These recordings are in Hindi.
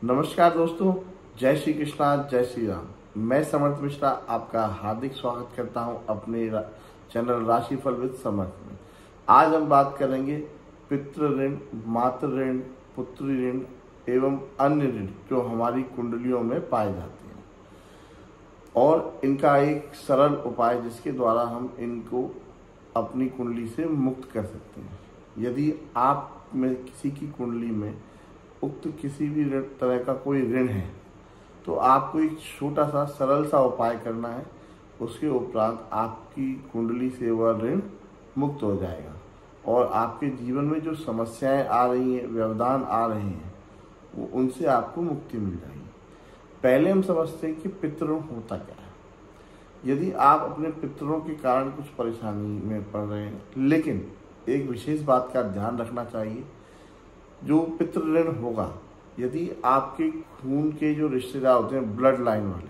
नमस्कार दोस्तों, जय श्री कृष्णा, जय श्री राम। मैं समर्थ मिश्रा आपका हार्दिक स्वागत करता हूं अपने चैनल राशिफल विद समर्थ में। आज हम बात करेंगे पितृ ऋण, मातृ ऋण, पुत्री ऋण एवं अन्य ऋण जो हमारी कुंडलियों में पाए जाते हैं और इनका एक सरल उपाय जिसके द्वारा हम इनको अपनी कुंडली से मुक्त कर सकते हैं। यदि आप में किसी की कुंडली में उक्त किसी भी तरह का कोई ऋण है तो आपको एक छोटा सा सरल सा उपाय करना है। उसके उपरांत आपकी कुंडली से वह ऋण मुक्त हो जाएगा और आपके जीवन में जो समस्याएं आ रही हैं, व्यवधान आ रहे हैं, वो उनसे आपको मुक्ति मिल जाएगी। पहले हम समझते हैं कि पितृऋण होता क्या है। यदि आप अपने पितरों के कारण कुछ परेशानी में पड़ रहे हैं, लेकिन एक विशेष बात का ध्यान रखना चाहिए, जो पितृ ऋण होगा, यदि आपके खून के जो रिश्तेदार होते हैं, ब्लड लाइन वाले,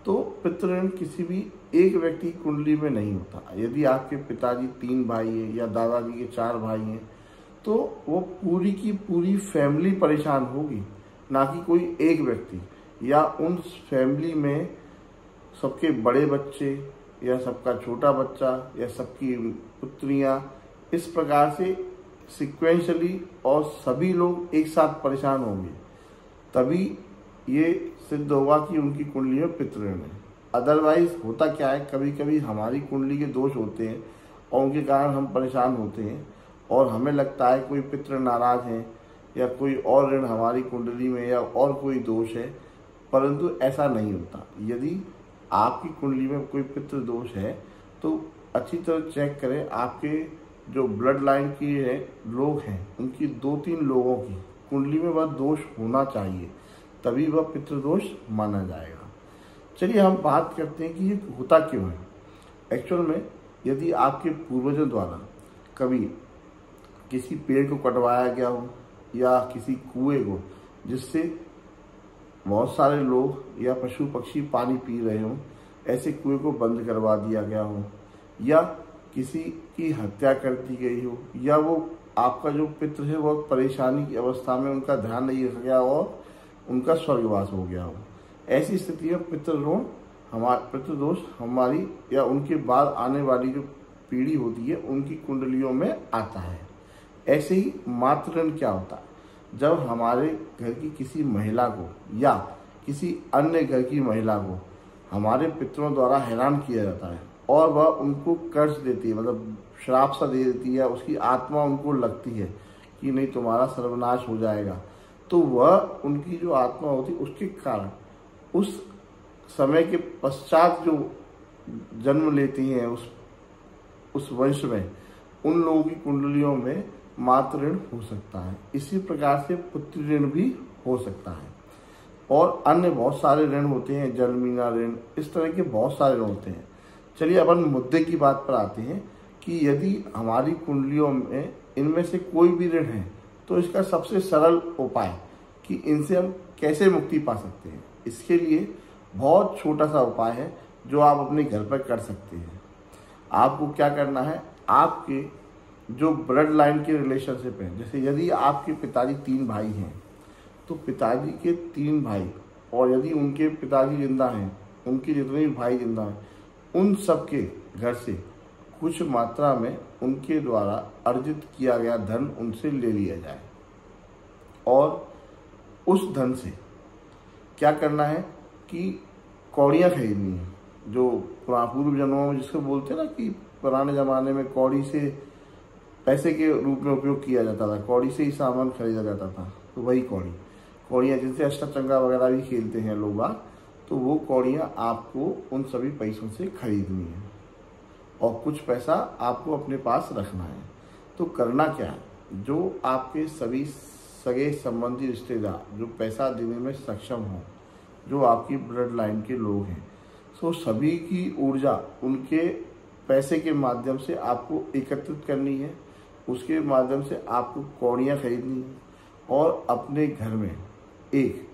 तो पितृ ऋण किसी भी एक व्यक्ति की कुंडली में नहीं होता। यदि आपके पिताजी 3 भाई हैं या दादाजी के 4 भाई हैं तो वो पूरी की पूरी फैमिली परेशान होगी, ना कि कोई एक व्यक्ति या उन फैमिली में सबके बड़े बच्चे या सबका छोटा बच्चा या सबकी पुत्रियां, इस प्रकार से सिक्वेंशली और सभी लोग एक साथ परेशान होंगे, तभी ये सिद्ध होगा कि उनकी कुंडली में पितृ ऋण है। अदरवाइज होता क्या है, कभी कभी हमारी कुंडली के दोष होते हैं और उनके कारण हम परेशान होते हैं और हमें लगता है कोई पितृ नाराज है या कोई और ऋण हमारी कुंडली में या और कोई दोष है, परंतु ऐसा नहीं होता। यदि आपकी कुंडली में कोई पितृ दोष है तो अच्छी तरह चेक करें। आपके जो ब्लड लाइन की है लोग हैं, उनकी 2-3 लोगों की कुंडली में वह दोष होना चाहिए, तभी वह पितृदोष माना जाएगा। चलिए हम बात करते हैं कि ये होता क्यों है। एक्चुअल में यदि आपके पूर्वजों द्वारा कभी किसी पेड़ को कटवाया गया हो या किसी कुएं को जिससे बहुत सारे लोग या पशु पक्षी पानी पी रहे हों, ऐसे कुएं को बंद करवा दिया गया हो, या किसी की हत्या कर दी गई हो, या वो आपका जो पितृ है वो परेशानी की अवस्था में उनका ध्यान नहीं रख गया और उनका स्वर्गवास हो गया हो, ऐसी स्थिति में पितृदोष हमारी या उनके बाद आने वाली जो पीढ़ी होती है उनकी कुंडलियों में आता है। ऐसे ही मातृ ऋण क्या होता है, जब हमारे घर की किसी महिला को या किसी अन्य घर की महिला को हमारे पितरों द्वारा हैरान किया जाता है और वह उनको कर्ज देती है, मतलब श्राप सा दे देती है, उसकी आत्मा उनको लगती है कि नहीं तुम्हारा सर्वनाश हो जाएगा, तो वह उनकी जो आत्मा होती है उसके कारण उस समय के पश्चात जो जन्म लेती हैं उस वंश में, उन लोगों की कुंडलियों में मातृ ऋण हो सकता है। इसी प्रकार से पुत्री ऋण भी हो सकता है और अन्य बहुत सारे ऋण होते हैं, जलमीना ऋण, इस तरह के बहुत सारे ऋण होते हैं। चलिए अपन मुद्दे की बात पर आते हैं कि यदि हमारी कुंडलियों में इनमें से कोई भी ऋण है तो इसका सबसे सरल उपाय कि इनसे हम कैसे मुक्ति पा सकते हैं, इसके लिए बहुत छोटा सा उपाय है जो आप अपने घर पर कर सकते हैं। आपको क्या करना है, आपके जो ब्लड लाइन के रिलेशनशिप है, जैसे यदि आपके पिताजी 3 भाई हैं तो पिताजी के 3 भाई, और यदि उनके पिताजी जिंदा हैं, उनके जितने भी भाई जिंदा हैं, उन सब के घर से कुछ मात्रा में उनके द्वारा अर्जित किया गया धन उनसे ले लिया जाए और उस धन से क्या करना है कि कौड़ियाँ खरीदनी है। जो पूर्व जन्मों में जिसको बोलते हैं ना कि पुराने ज़माने में कौड़ी से पैसे के रूप में उपयोग किया जाता था, कौड़ी से ही सामान खरीदा जाता था, तो वही कौड़ियाँ जिनसे अष्टचंगा वगैरह भी खेलते हैं लोग बाग, तो वो कौड़ियाँ आपको उन सभी पैसों से खरीदनी है और कुछ पैसा आपको अपने पास रखना है। तो करना क्या है, जो आपके सभी सगे संबंधी रिश्तेदार जो पैसा देने में सक्षम हो, जो आपकी ब्लड लाइन के लोग हैं, तो सभी की ऊर्जा उनके पैसे के माध्यम से आपको एकत्रित करनी है। उसके माध्यम से आपको कौड़ियाँ खरीदनी है और अपने घर में एक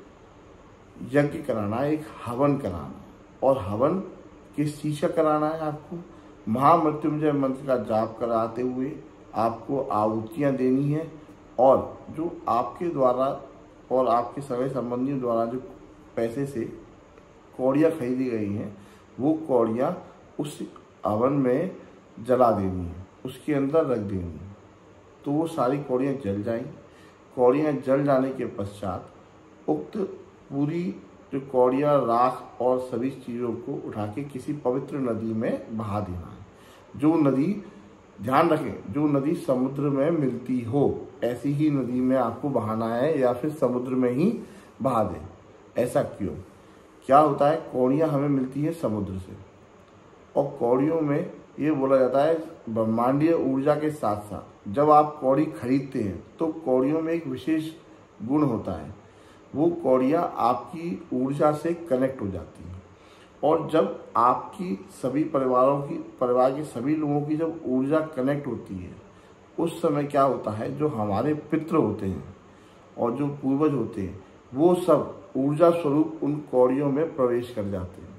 यज्ञ कराना है, एक हवन कराना है। और हवन किस चीज़ का कराना है, आपको महामृत्युंजय मंत्र का जाप कराते हुए आपको आहुतियाँ देनी है और जो आपके द्वारा और आपके सगे संबंधियों द्वारा जो पैसे से कौड़ियाँ खरीदी गई हैं, वो कौड़ियाँ उस हवन में जला देनी है, उसके अंदर रख देनी है। तो वो सारी कौड़ियाँ जल जाएंगी। कौड़ियाँ जल जाने के पश्चात उक्त पूरी जो कौड़ियाँ, राख और सभी चीज़ों को उठा के किसी पवित्र नदी में बहा देना है। जो नदी, ध्यान रखें, जो नदी समुद्र में मिलती हो ऐसी ही नदी में आपको बहाना है, या फिर समुद्र में ही बहा दें। ऐसा क्यों? क्या होता है, कौड़ियाँ हमें मिलती है समुद्र से, और कौड़ियों में ये बोला जाता है ब्रह्मांडीय ऊर्जा के साथ साथ जब आप कौड़ी खरीदते हैं तो कौड़ियों में एक विशेष गुण होता है। वो कौड़ियाँ आपकी ऊर्जा से कनेक्ट हो जाती हैं, और जब आपकी सभी परिवार के सभी लोगों की जब ऊर्जा कनेक्ट होती है, उस समय क्या होता है, जो हमारे पितृ होते हैं और जो पूर्वज होते हैं, वो सब ऊर्जा स्वरूप उन कौड़ियों में प्रवेश कर जाते हैं,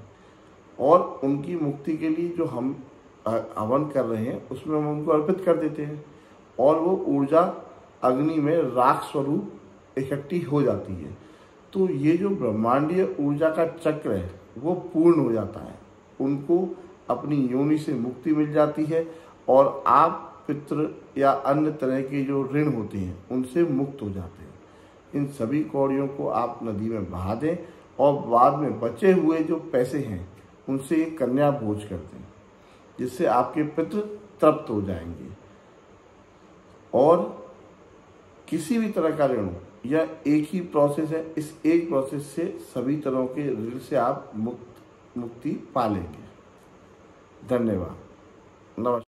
और उनकी मुक्ति के लिए जो हम हवन कर रहे हैं उसमें हम उनको अर्पित कर देते हैं, और वो ऊर्जा अग्नि में राख स्वरूप इकट्ठी हो जाती है। तो ये जो ब्रह्मांडीय ऊर्जा का चक्र है वो पूर्ण हो जाता है, उनको अपनी योनि से मुक्ति मिल जाती है, और आप पितृ या अन्य तरह के जो ऋण होते हैं उनसे मुक्त हो जाते हैं। इन सभी कौड़ियों को आप नदी में बहा दें, और बाद में बचे हुए जो पैसे हैं उनसे एक कन्या भोज कर दें, जिससे आपके पितृ तृप्त हो जाएंगे। और किसी भी तरह का ऋण, यह एक ही प्रोसेस है, इस एक प्रोसेस से सभी तरह के ऋण से आप मुक्ति पा लेंगे। धन्यवाद। नमस्कार।